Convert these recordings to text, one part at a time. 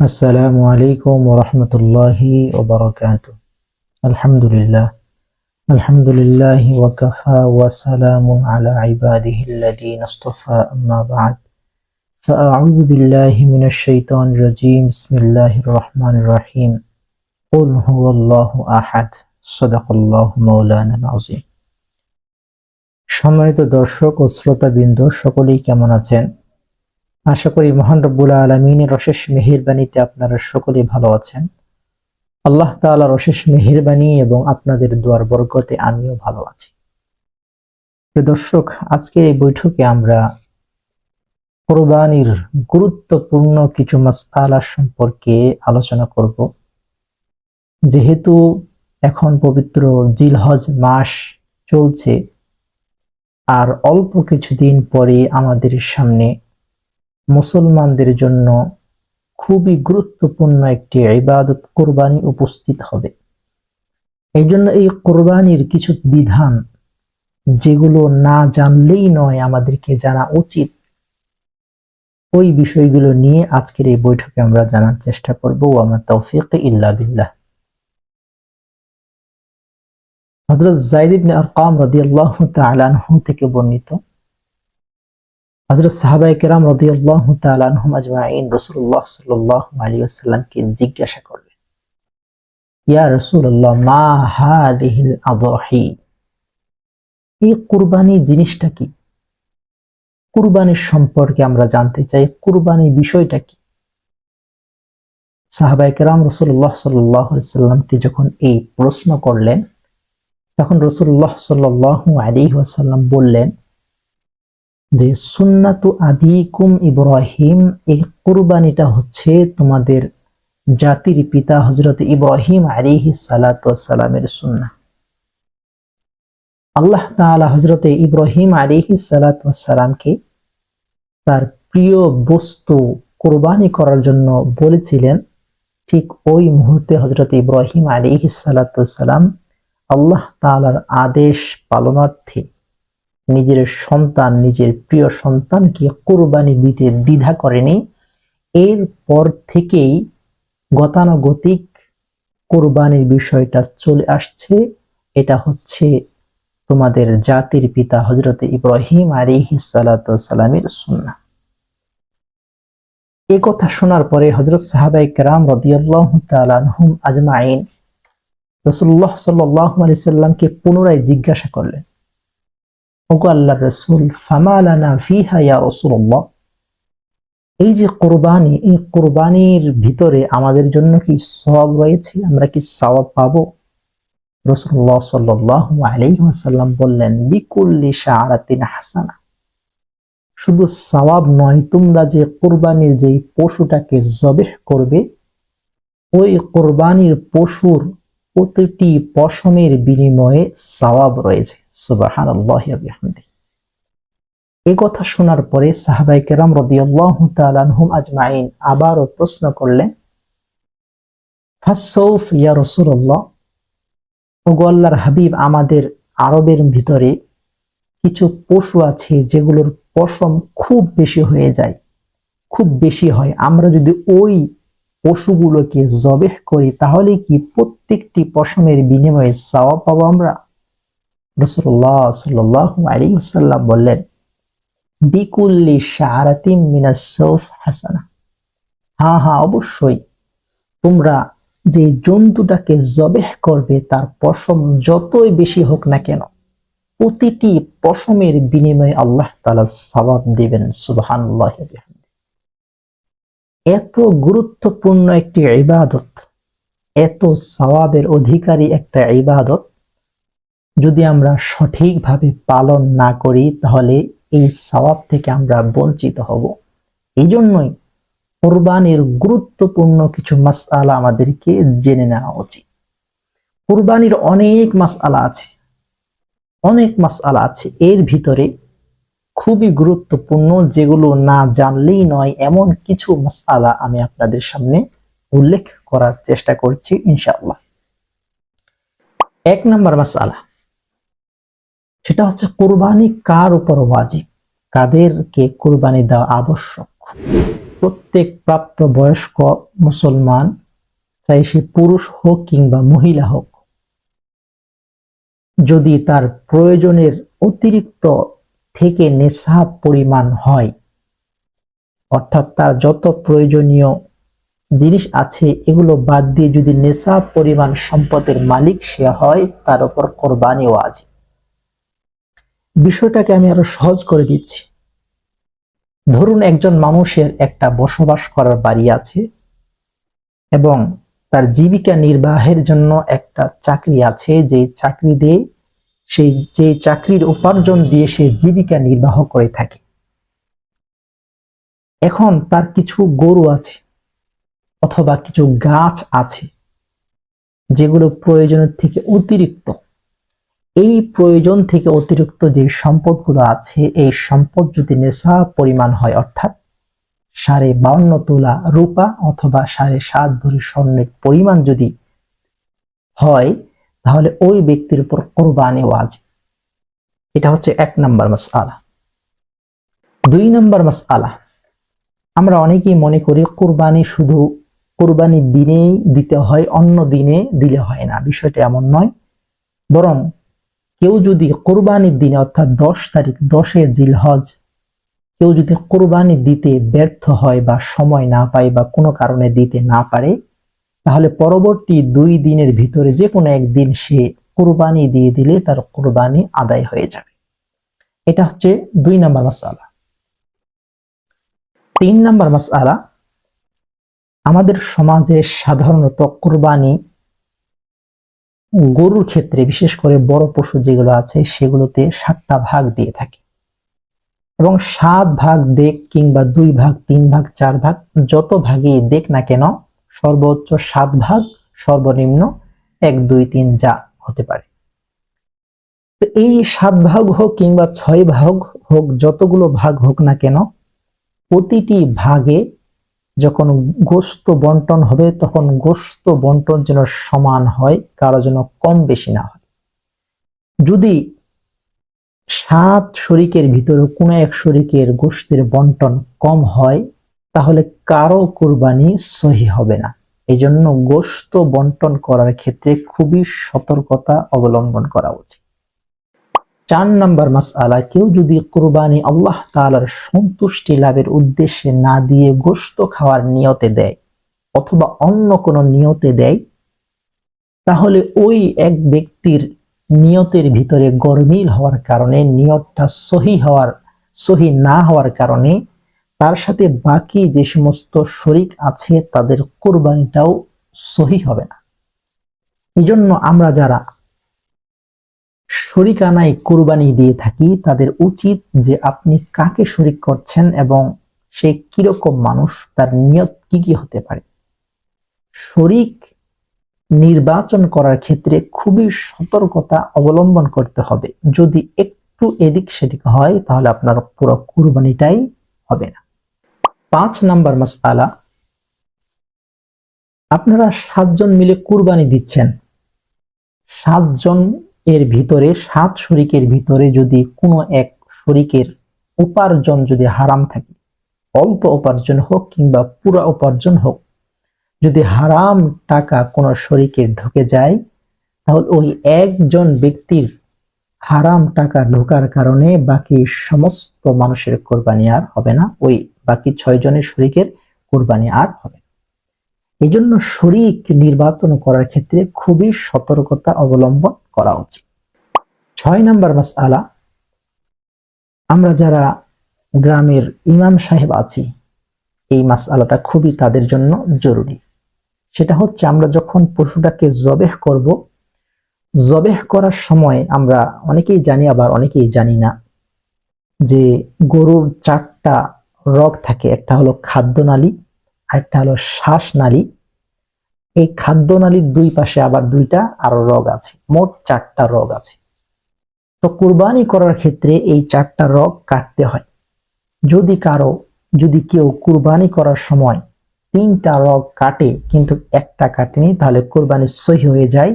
আসসালামু আলাইকুম ওয়া রাহমাতুল্লাহি ওয়া বারাকাতুহু। আলহামদুলিল্লাহ আলহামদুলিল্লাহি ওয়া কাফা ওয়া সালামুন আলা ইবাদিহিল্লাযীনা ইসতাফা আম্মা বা'দ। ফাআউযু বিল্লাহি মিনাশ শাইতানির রাজীম। বিসমিল্লাহির রহমানির রহিম। কুল হুয়াল্লাহু আহাদ। সাদাকাল্লাহু মাওলানাল আযীম। সম্মানিত দর্শক ও শ্রোতাবৃন্দ, সকলেই কেমন আছেন? আশা করি মহান রব্বুল আলামিনের অশেষ মেহেরবানিতে আপনারা সকলেই ভালো আছেন। আল্লাহ তাআলার অশেষ মেহেরবানি এবং আপনাদের দোয়ার বরকতে আমিও ভালো আছি। প্রিয় দর্শক, আজকের এই বৈঠকে আমরা কুরবানির গুরুত্বপূর্ণ কিছু মাসআলা সম্পর্কে আলোচনা করব। যেহেতু এখন পবিত্র জিলহজ মাস চলছে, আর অল্প কিছুদিন পরে আমাদের সামনে মুসলমানদের জন্য খুবই গুরুত্বপূর্ণ একটি ইবাদত কুরবানি উপস্থিত হবে। এই জন্য এই কুরবানির কিছু বিধান, যেগুলো না জানলেই নয়, আমাদেরকে জানা উচিত, ওই বিষয়গুলো নিয়ে আজকের এই বৈঠকে আমরা জানার চেষ্টা করব। ওয়া মা তাওফীক ইল্লা বিল্লাহ। হযরত যায়েদ ইবনে আরকাম রাদিয়াল্লাহু তাআলা আনহু থেকে বর্ণিত, হযরত সাহাবায়ে কেরাম রাদিয়াল্লাহু তাআলা আনহুম আজমাইন রাসূলুল্লাহ সাল্লাল্লাহু আলাইহি ওয়াসাল্লামকে জিজ্ঞাসা করলেন, ইয়া রাসূলুল্লাহ, মা হাযিহিল আযাহি? এই কুরবানি জিনিসটা কি? কুরবানির সম্পর্কে আমরা জানতে চাই, কুরবানি বিষয়টা কি? সাহাবায়ে কেরাম রাসূলুল্লাহ সাল্লাল্লাহু আলাইহি ওয়াসাল্লামকে যখন এই প্রশ্ন করলেন, তখন রাসূলুল্লাহ সাল্লাল্লাহু আলাইহি ওয়াসাল্লাম বললেন যে, সুন্নাতু আবিকুম ইব্রাহিম, এই কুরবানিটা হচ্ছে তোমাদের জাতির পিতা হযরত ইব্রাহিম আলাইহিস সালাতু ওয়াস সালামের সুন্নাহ। আল্লাহ তাআলা হযরত ইব্রাহিম আলাইহিস সালাতু ওয়াস সালামকে তার প্রিয় বস্তু কুরবানি করার জন্য বলেছিলেন। ঠিক ওই মুহূর্তে হযরত ইব্রাহিম আলাইহিস সালাতু ওয়াস সালাম আল্লাহ তাআলার আদেশ পালনার্থে নিজের সন্তান, নিজের প্রিয় সন্তানকে কুরবানি দিতে দ্বিধা করেনি। এরপর থেকেই গতানুগতিক কুরবানির বিষয়টা চলে আসছে। এটা হচ্ছে তোমাদের জাতির পিতা হযরত ইব্রাহিম আলাইহিস সালাতু ওয়াস সালামের সুন্নাহ। এই কথা শোনার পরে হযরত সাহাবায়ে কেরাম রাদিয়াল্লাহু তাআলা আনহুম আজমাইন রাসূলুল্লাহ সাল্লাল্লাহু আলাইহি সাল্লামকে পুনরায় জিজ্ঞাসা করলেন, ওগো আল্লাহর রাসূল, ফামা লানা ফিহা ইয়া রাসূলুল্লাহ, এই যে কুরবানি, এই কুরবানির ভিতরে আমাদের জন্য কি সওয়াব রয়েছে? আমরা কি সওয়াব পাবো? রাসূলুল্লাহ সাল্লাল্লাহু আলাইহি ওয়াসাল্লাম বললেন, বিকুল্লি শাআরাতিন হাসানা, শুধু সওয়াব নয়, তোমরা যে কুরবানির যেই পশুটাকে জবেহ করবে, ওই কুরবানির পশুর প্রতিটি পশমের বিনিময়ে সওয়াব রয়েছে। সুবহানাল্লাহি ওয়া বিহামদিহি। এই কথা শোনার পরে সাহাবায়ে কেরাম রাদিয়াল্লাহু তাআলা আনহুম আজমাইন আবারও প্রশ্ন করলেন, ফাসসাউফ ইয়া রাসূলুল্লাহ, ওগো আল্লাহর হাবিব, আমাদের আরবের ভিতরে কিছু পশু আছে যেগুলোর পশম খুব বেশি হয়ে যায়, খুব বেশি হয়। আমরা যদি ওই পশুগুলোকে জবেহ করি, তাহলে কি প্রত্যেকটি পশমের বিনিময়ে সওয়াব পাবো আমরা? রাসূলুল্লাহ সাল্লাল্লাহু আলাইহি ওয়াসাল্লাম বললেন, বিকুল্লি শাআরাতিন মিনাস সাউফ হাসানা, হ্যাঁ হ্যাঁ, অবশ্যই তোমরা যে জন্তুটাকে জবেহ করবে, তার পশম যতই বেশি হোক না কেন, প্রতিটি পশমের বিনিময়ে আল্লাহ তাআলা সওয়াব দিবেন। সুবহানাল্লাহি ওয়া বিহামদিহি। এত গুরুত্বপূর্ণ একটি ইবাদত, এত সওয়াবের অধিকারী একটা ইবাদত, যদি আমরা সঠিকভাবে পালন না করি, তাহলে এই সওয়াব থেকে আমরা বঞ্চিত হব। এই জন্যই কুরবানির গুরুত্বপূর্ণ কিছু মাসআলা আমাদেরকে জেনে নেওয়া উচিত। কুরবানির অনেক মাসআলা আছে, অনেক মাসআলা আছে। এর ভিতরে খুবই গুরুত্বপূর্ণ, যেগুলো না জানলেই নয়, এমন কিছু মাসআলা আমি আপনাদের সামনে উল্লেখ করার চেষ্টা করছি ইনশাআল্লাহ। এক নম্বর মাসআলা, সেটা হচ্ছে কুরবানি কার উপর ওয়াজিব, কাদেরকে কুরবানি দেওয়া আবশ্যক। প্রত্যেক প্রাপ্ত বয়স্ক মুসলমান, চাই সে পুরুষ হোক কিংবা মহিলা হোক, যদি তার প্রয়োজনের অতিরিক্ত থেকে নেশাব পরিমাণ হয়, অর্থাৎ তার যত প্রয়োজনীয় জিনিস আছে এগুলো বাদ দিয়ে যদি নেশাব পরিমাণ সম্পদের মালিক সে হয়, তার উপর কোরবানি ওয়াজিব। বিষয়টাকে আমি আরো সহজ করে দিচ্ছি। ধরুন একজন মানুষের একটা বসবাস করার বাড়ি আছে এবং তার জীবিকা নির্বাহের জন্য একটা চাকরি আছে, যে চাকরি দিয়ে যে চাকরির উপার্জন দিয়ে সে জীবিকা নির্বাহ করে থাকে। এখন তার কিছু গরু আছে অথবা কিছু গাছ আছে যেগুলো প্রয়োজনের থেকে অতিরিক্ত। এই প্রয়োজন থেকে অতিরিক্ত যে সম্পদগুলো আছে, এই সম্পদ যদি নেশাব পরিমাণ হয়, অর্থাৎ 52.5 তোলা রূপা অথবা 7.5 ভরি স্বর্ণের পরিমাণ যদি হয়, তাহলে ওই ব্যক্তির উপর কোরবানি ওয়াজিব। এটা হচ্ছে 1 নম্বর মাসআলা। 2 নম্বর মাসআলা, আমরা অনেকেই মনে করি কোরবানি শুধু কোরবানির দিনেই দিতে হয়, অন্য দিনে দিলে হয় না। বিষয়টা এমন নয়, বরং কেউ যদি কোরবানির দিনে অর্থাৎ 10 তারিখ 10 জিলহজ কেউ যদি কোরবানি দিতে ব্যর্থ হয় বা সময় না পায় বা কোনো কারণে দিতে না পারে, তাহলে পরবর্তী 2 দিনের ভিতরে যে কোনো একদিন সে কোরবানি দিয়ে দিলে তার কোরবানি আদায় হয়ে যাবে। এটা হচ্ছে 2 নম্বর মাসআলা। 3 নম্বর মাসআলা, আমাদের সমাজে সাধারণত কোরবানি গরুর ক্ষেত্রে, বিশেষ করে বড় পশু যেগুলো আছে সেগুলোতে 7টা ভাগ দিয়ে থাকে এবং 7 ভাগ দেখ কিংবা 2 ভাগ 3 ভাগ 4 ভাগ যত ভাগই দেখ না কেন, সর্বোচ্চ 7 ভাগ, সর্বনিম্ন 1 2 3 যা হতে পারে। তো এই 7 ভাগ হোক কিংবা 6 ভাগ হোক, যতগুলো ভাগ হোক না কেন, প্রতিটি ভাগে যখন গোশত বন্টন হবে তখন গোশত বন্টন যেন সমান হয়, কারো যেন কম বেশি না হয়। যদি 7 শরীকের ভিতরে কোনো এক শরীকের গোশতের বন্টন কম হয়, তাহলে কারো কুরবানি সহি হবে না। এই জন্য গোশত বন্টন করার ক্ষেত্রে খুবই সতর্কতা অবলম্বন করা উচিত। 4 নম্বর মাসআলা, কেউ যদি কুরবানি আল্লাহ তাআলার সন্তুষ্টি লাভের উদ্দেশ্যে না দিয়ে গোশত খাওয়ার নিয়তে দেয় অথবা অন্য কোনো নিয়তে দেয়, তাহলে ওই এক ব্যক্তির নিয়তের ভিতরে গরমিল হওয়ার কারণে, নিয়তটা সহি না হওয়ার কারণে তার সাথে বাকি যে সমস্ত শরীক আছে তাদের কুরবানিটাও সহি হবে না। এই জন্য আমরা যারা শরিকানায় কুরবানি দিয়ে থাকি, তাদের উচিত যে আপনি কাকে শরিক করছেন এবং সে কিরকম মানুষ, তার নিয়ত কি কি হতে পারে। শরিক নির্বাচন করার ক্ষেত্রে খুবই সতর্কতা অবলম্বন করতে হবে। যদি একটু এদিক সেদিক হয় তাহলে আপনার পুরো কুরবানিটাই হবে না। 5 নম্বর মাসআলা, আপনারা 7 জন মিলে কুরবানি দিচ্ছেন। 7 জন এর ভিতরে 7 শরীকের ভিতরে যদি কোনো এক শরীকের উপার্জন যদি হারাম থাকে, অল্প উপার্জন হোক কিংবা পুরো উপার্জন হোক, যদি হারাম টাকা কোনো শরীকে ঢুকে যায়, তাহলে ওই একজন ব্যক্তির হারাম টাকা ঢোকার কারণে বাকি সমস্ত মানুষের কোরবানি আর হবে না, ওই বাকি 6 জনের শরীকের কোরবানি আর হবে না। এই জন্য শরীক নির্বাচন করার ক্ষেত্রে খুবই সতর্কতা অবলম্বন করা উচিত। 6 নম্বর মাসআলা, আমরা যারা গ্রামের ইমাম সাহেব আছি, এই মাসআলাটা খুবই তাদের জন্য জরুরি। সেটা হচ্ছে, আমরা যখন পশুটাকে জবেহ করব, জবেহ করার সময় আমরা অনেকেই জানি আবার অনেকেই জানি না যে গরুর 4টা রগ থাকে। একটা হলো খাদ্যনালী, আরেকটা হলো শ্বাসনালী। এই খাদ্যনালীর 2 পাশে আবার 2টা আরো রগ আছে, মোট 4টা রগ আছে। তো কুরবানি করার ক্ষেত্রে এই 4টা রগ কাটতে হয়। যদি কেউ কুরবানি করার সময় 3টা রগ কাটে কিন্তু একটা কাটেনি, তাহলে কুরবানি সহি হয়ে যায়।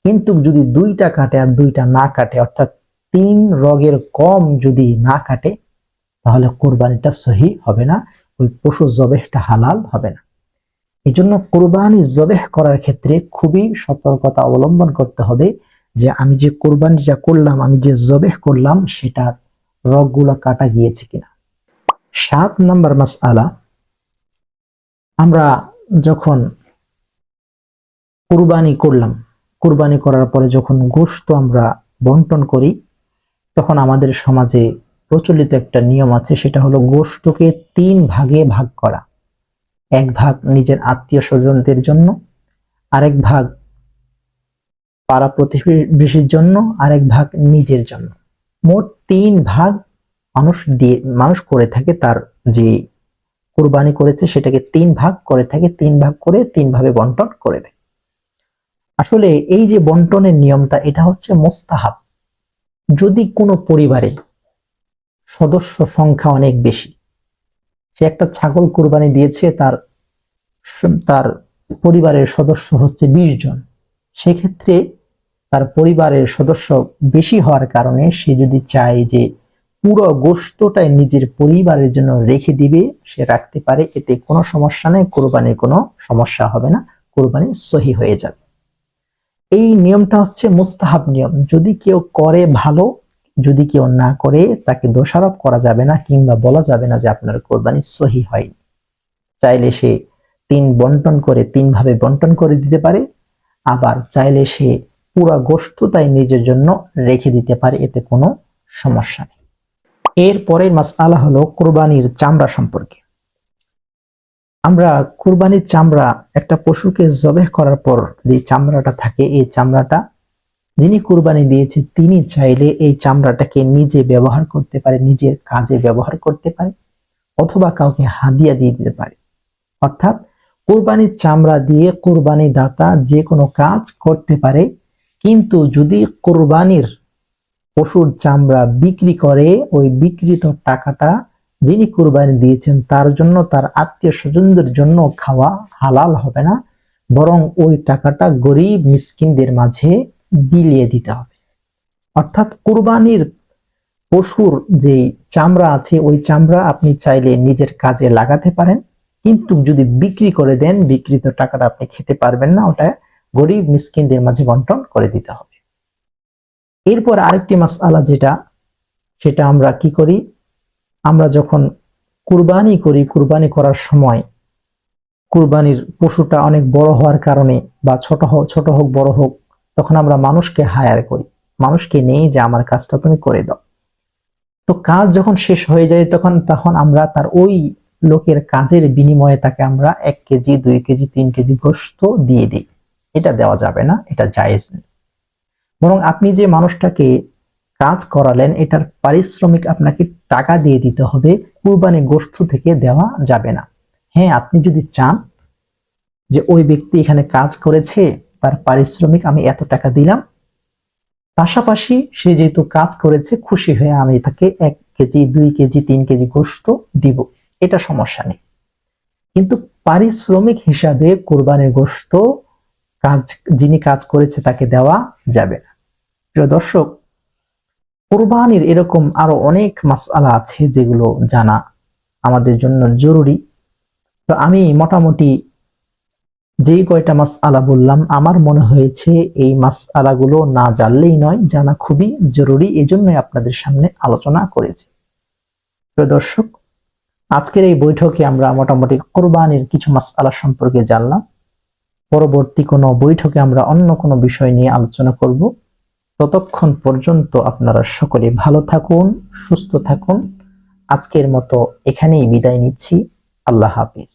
কিন্তু যদি 2টা কাটে আর 2টা না কাটে, অর্থাৎ 3 রগের কম যদি না কাটে, তাহলে কুরবানিটা সহি হবে না। ওই পশু জবেহটা হালাল হবে না। এই জন্য কোরবানি জবেহ করার ক্ষেত্রে খুবই সতর্কতা অবলম্বন করতে হবে যে আমি যে কোরবানিটা করলাম, আমি যে জবেহ করলাম, সেটার রগগুলো কাটা গিয়েছে কিনা। 7 নম্বর মাসআলা, আমরা যখন কুরবানি করলাম, কুরবানি করার পরে যখন গোশত আমরা বন্টন করি, তখন আমাদের সমাজে প্রচলিত একটা নিয়ম আছে, সেটা হলো গোশতকে 3 ভাগে ভাগ করা। এক ভাগ নিজের আত্মীয় স্বজনদের জন্য, আরেক ভাগ পাড়া প্রতিবেশীর জন্য, আরেক ভাগ নিজের জন্য। মোট 3 ভাগ মানুষ করে থাকে, তার যে কুরবানি করেছে সেটাকে 3 ভাগ করে থাকে, 3 ভাগ করে 3 ভাবে বন্টন করে দেয়। আসলে এই যে বন্টনের নিয়মটা, এটা হচ্ছে মুস্তাহাব। যদি কোনো পরিবারে সদস্য সংখ্যা অনেক বেশি, সে একটা ছাগল কুরবানি দিয়েছে, তার পরিবারের সদস্য হচ্ছে 20 জন, সেক্ষেত্রে তার পরিবারের সদস্য বেশি হওয়ার কারণে সে যদি চায় যে পুরো গোশতটাই নিজের পরিবারের জন্য রেখে দিবে, সে রাখতে পারে, এতে কোনো সমস্যা নেই, কোরবানির কোনো সমস্যা হবে না, কোরবানি সহি হয়ে যাবে। এই নিয়মটা হচ্ছে মুস্তাহাব নিয়ম। যদি কেউ করে ভালো, যদি কেউ না করে তাকে দোষারোপ করা যাবে না, কিংবা বলা যাবে না যে আপনার কোরবানি সহি হয়নি। চাইলে সে 3 ভাবে বন্টন করে দিতে পারে, আবার চাইলে সে পুরা গোশতটাই নিজের জন্য রেখে দিতে পারে, এতে কোনো সমস্যা নেই। এরপরের মাসআলা হলো কুরবানির চামড়া সম্পর্কে। আমরা কুরবানির চামড়া, একটা পশুকে জবেহ করার পর যে চামড়াটা থাকে, এই চামড়াটা যিনি কুরবানি দিয়েছে তিনি চাইলে এই চামড়াটাকে নিজে ব্যবহার করতে পারে, নিজের কাজে ব্যবহার করতে পারে, অথবা কাউকে হাদিয়া দিয়ে দিতে পারে। অর্থাৎ কুরবানির চামড়া দিয়ে কুরবানি দাতা যে কোনো কাজ করতে পারে, কিন্তু যদি কুরবানির পশুর চামড়া বিক্রি করে, ওই বিক্রিত টাকাটা যিনি কুরবানি দিয়েছেন তার জন্য, তার আত্মীয় স্বজনদের জন্য খাওয়া হালাল হবে না, বরং ওই টাকাটা গরিব মিসকিনদের মাঝে বিলিয়ে দিতে হবে। অর্থাৎ কুরবানির পশুর যে চামড়া আছে, ওই চামড়া আপনি চাইলে নিজের কাজে লাগাতে পারেন, কিন্তু যদি বিক্রি করে দেন, বিক্রিত টাকাটা আপনি খেতে পারবেন না, ওটা গরিব মিসকিনদের মাঝে বন্টন করে দিতে হবে। এরপর আরেকটি মাসআলা সেটা আমরা কি করি, আমরা যখন কুরবানি করি, কুরবানি করার সময় কুরবানির পশুটা অনেক বড় হওয়ার কারণে, বা ছোট হোক বড় হোক, তখন আমরা মানুষকে হায়ার করি, মানুষকে নেই যে আমার কাজটা তুমি করে দাও। তো কাজ যখন শেষ হয়ে যায়, তখন আমরা তার ওই লোকের কাজের বিনিময়ে তাকে আমরা 1 কেজি 2 কেজি 3 কেজি গোশত দিয়ে দিই। এটা দেওয়া যাবে না, এটা জায়েজ নেই। বরং আপনি যে মানুষটাকে কাজ করালেন, এটার পারিশ্রমিক আপনাকে টাকা দিয়ে দিতে হবে, কুরবানি গোশত থেকে দেওয়া যাবে না। হ্যাঁ, আপনি যদি চান যে ওই ব্যক্তি এখানে কাজ করেছে, তার পারিশ্রমিক আমি এত টাকা দিলাম, পাশাপাশি সে যেহেতু কাজ করেছে, খুশি হয়ে আমি তাকে 1 কেজি 2 কেজি 3 কেজি গোশত দিব, এটা সমস্যা নেই। কিন্তু পারিশ্রমিক হিসাবে কুরবানির গোশত যিনি কাজ করেছে তাকে দেওয়া যাবে না। প্রিয় দর্শক, কুরবানির এরকম আরো অনেক মাসআলা আছে যেগুলো জানা আমাদের জন্য জরুরি। তো আমি মোটামুটি যেই কয়টা মাসআলা বললাম, আমার মনে হয়েছে এই মাসআলাগুলো না জানলেই নয়, জানা খুবই জরুরি, এজন্যই আপনাদের সামনে আলোচনা করেছি। প্রিয় দর্শক, আজকের এই বৈঠকে আমরা মোটামুটি কুরবানির কিছু মাসআলা সম্পর্কে জানলাম। পরবর্তী কোনো বৈঠকে আমরা অন্য কোনো বিষয় নিয়ে আলোচনা করব। ততক্ষণ পর্যন্ত আপনারা সকলে ভালো থাকুন, সুস্থ থাকুন। আজকের মতো এখানেই বিদায় নিচ্ছি। আল্লাহ হাফেজ।